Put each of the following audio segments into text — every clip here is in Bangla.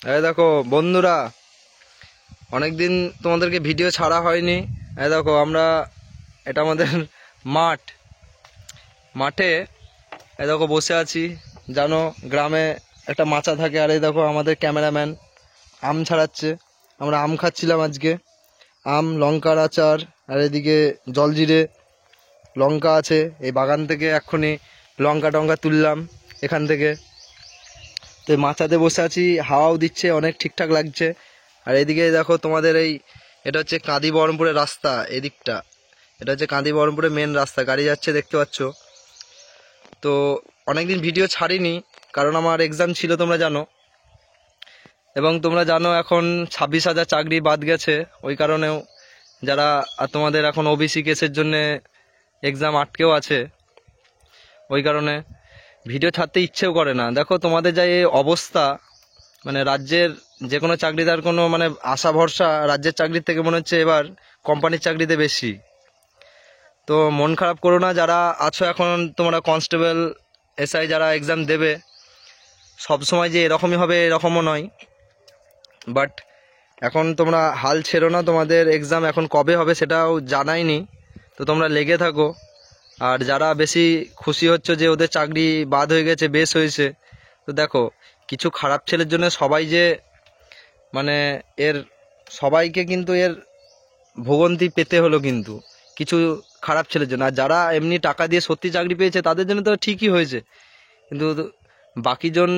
এই দেখো বন্ধুরা, অনেকদিন তোমাদেরকে ভিডিও ছাড়া হয়নি। এই দেখো এটা আমাদের মাঠে এই দেখো বসে আছি। জানো গ্রামে একটা মাচা থাকে। আর এই দেখো আমাদের ক্যামেরাম্যান আম ছাড়াচ্ছে। আমরা আম খাচ্ছিলাম আজকে। আম, লঙ্কার আচার, আর এদিকে জলজিরে লঙ্কা আছে। এই বাগান থেকে এক্ষুনি লঙ্কা টঙ্কা তুললাম এখান থেকে। তো এই মাচাতে বসে আছি, হাওয়াও দিচ্ছে, অনেক ঠিকঠাক লাগছে। আর এদিকে দেখো তোমাদের এটা হচ্ছে কাঁদি বহরমপুরের রাস্তা। এদিকটা এটা হচ্ছে কাঁদি বহরমপুরের মেন রাস্তা, গাড়ি যাচ্ছে দেখতে পাচ্ছ। তো অনেকদিন ভিডিও ছাড়িনি, কারণ আমার এক্সাম ছিল তোমরা জানো। এবং তোমরা জানো এখন 26,000 চাকরি বাদ গেছে। ওই কারণেও যারা তোমাদের এখন ওবিসি কেসের জন্যে এক্সাম আটকেও আছে, ওই কারণে ভিডিও ছাড়তে ইচ্ছেও করে না। দেখো তোমাদের যা এই অবস্থা, মানে রাজ্যের যে কোনো চাকরিদার কোনো মানে আশা ভরসা রাজ্যের চাকরির থেকে মনে হচ্ছে এবার কোম্পানির চাকরিতে বেশি। তো মন খারাপ করো না যারা আছো এখন, তোমরা কনস্টেবল, এসআই যারা এক্সাম দেবে, সব সময় যে এরকমই হবে এরকমও নয়। বাট এখন তোমরা হাল ছেড়ো না, তোমাদের এক্সাম এখন কবে হবে সেটাও জানাইনি। তো তোমরা লেগে থাকো। আর যারা বেশি খুশি হচ্ছে যে ওদের চাকরি বাদ হয়ে গেছে, বেশ হয়েছে, তো দেখো কিছু খারাপ ছেলের জন্য সবাই যে মানে সবাইকে কিন্তু এর ভোগান্তি পেতে হলো কিন্তু কিছু খারাপ ছেলের জন্য। আর যারা এমনি টাকা দিয়ে সত্যি চাকরি পেয়েছে তাদের জন্য তো ঠিকই হয়েছে, কিন্তু বাকিজন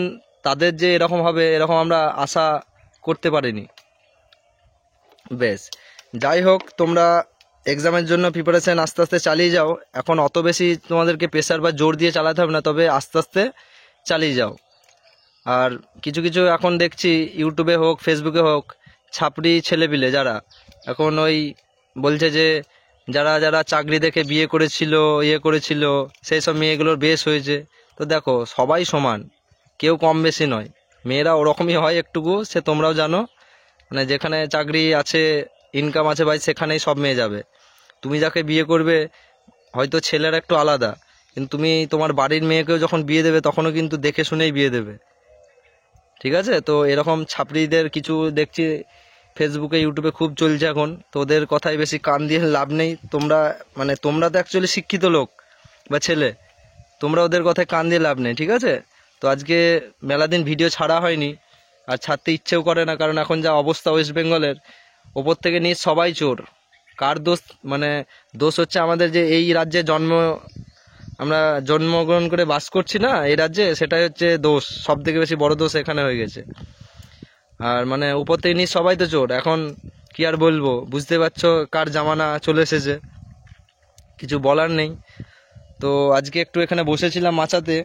তাদের যে এরকম হবে এরকম আমরা আশা করতে পারিনি। বেশ, যাই হোক, তোমরা এক্সামের জন্য প্রিপারেশান আস্তে আস্তে চালিয়ে যাও। এখন অত বেশি তোমাদেরকে প্রেশার বা জোর দিয়ে চালাতে হবে না, তবে আস্তে আস্তে চালিয়ে যাও। আর কিছু কিছু এখন দেখছি ইউটিউবে হোক ফেসবুকে হোক, ছাপড়ি ছেলেপিলে যারা এখন বলছে যে যারা যারা চাকরি দেখে বিয়ে করেছিল করেছিল সেই সব মেয়েগুলোর বেশ হয়েছে। তো দেখো সবাই সমান, কেউ কম বেশি নয়। মেয়েরা ওরকমই হয় একটুকু, সে তোমরাও জানো। মানে যেখানে চাকরি আছে, ইনকাম আছে ভাই, সেখানেই সব মেয়ে যাবে। তুমি যাকে বিয়ে করবে, হয়তো ছেলেরা একটু আলাদা, কিন্তু তুমি তোমার বাড়ির মেয়েকেও যখন বিয়ে দেবে তখনও কিন্তু দেখে শুনেই বিয়ে দেবে, ঠিক আছে? তো এরকম ছাপড়িদের কিছু দেখছি ফেসবুকে ইউটিউবে খুব চলছে এখন। তো ওদের কথায় বেশি কান দিয়ে লাভ নেই। তোমরা তো অ্যাকচুয়ালি শিক্ষিত লোক বা ছেলে, তোমরা ওদের কথায় কান দিয়ে লাভ নেই, ঠিক আছে? তো আজকে মেলা দিন ভিডিও ছাড়া হয়নি, আর ছাড়তে ইচ্ছেও করে না, কারণ এখন যা অবস্থা ওয়েস্ট বেঙ্গলের, ওপর থেকে নিয়ে সবাই চোর। কার দোষ? দোষ হচ্ছে আমাদের যে এই রাজ্যে আমরা জন্মগ্রহণ করে বাস করছি না এই রাজ্যে, সেটাই হচ্ছে দোষ। সব থেকে বেশি বড় দোষ এখানে হয়ে গেছে। আর উপর থেকে নিয়ে সবাই তো চোর। এখন কি আর বলবো, বুঝতে পারছো কার জামানা চলে এসেছে, কিছু বলার নেই। তো আজকে একটু এখানে বসেছিলাম মাচাতে,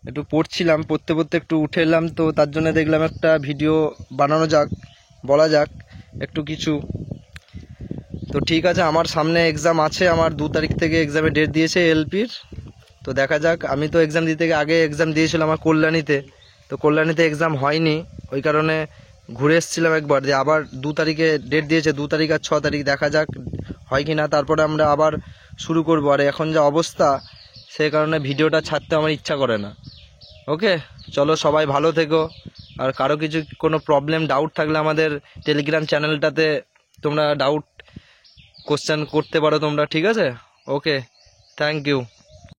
একটু পড়তে পড়তে একটু উঠে এলাম। তো তার জন্য দেখলাম একটা ভিডিও বানানো যাক, বলা যাক একটু কিছু। তো ঠিক আছে, আমার সামনে এক্সাম আছে, আমার 2 তারিখ থেকে এক্সামের ডেট দিয়েছে এলপির। তো দেখা যাক। আমি তো এক্সাম দিতে আগে এক্সাম দিয়েছিলাম আমার কল্যাণীতে। তো কল্যাণীতে এক্সাম হয়নি, ওই কারণে ঘুরে এসেছিলাম একবার। দিয়ে আবার 2 তারিখে ডেট দিয়েছে, 2 তারিখ আর 6 তারিখ, দেখা যাক হয় কি না। তারপরে আমরা আবার শুরু করবো। আর এখন যা অবস্থা, সেই কারণে ভিডিওটা ছাড়তে আমার ইচ্ছা করে না। ওকে, চলো সবাই ভালো থেকো। আর কারো কোনো প্রবলেম ডাউট থাকলে আমাদের টেলিগ্রাম চ্যানেলটাতে তোমরা কোশ্চেন করতে পারো তোমরা, ঠিক আছে? ওকে, থ্যাংক ইউ।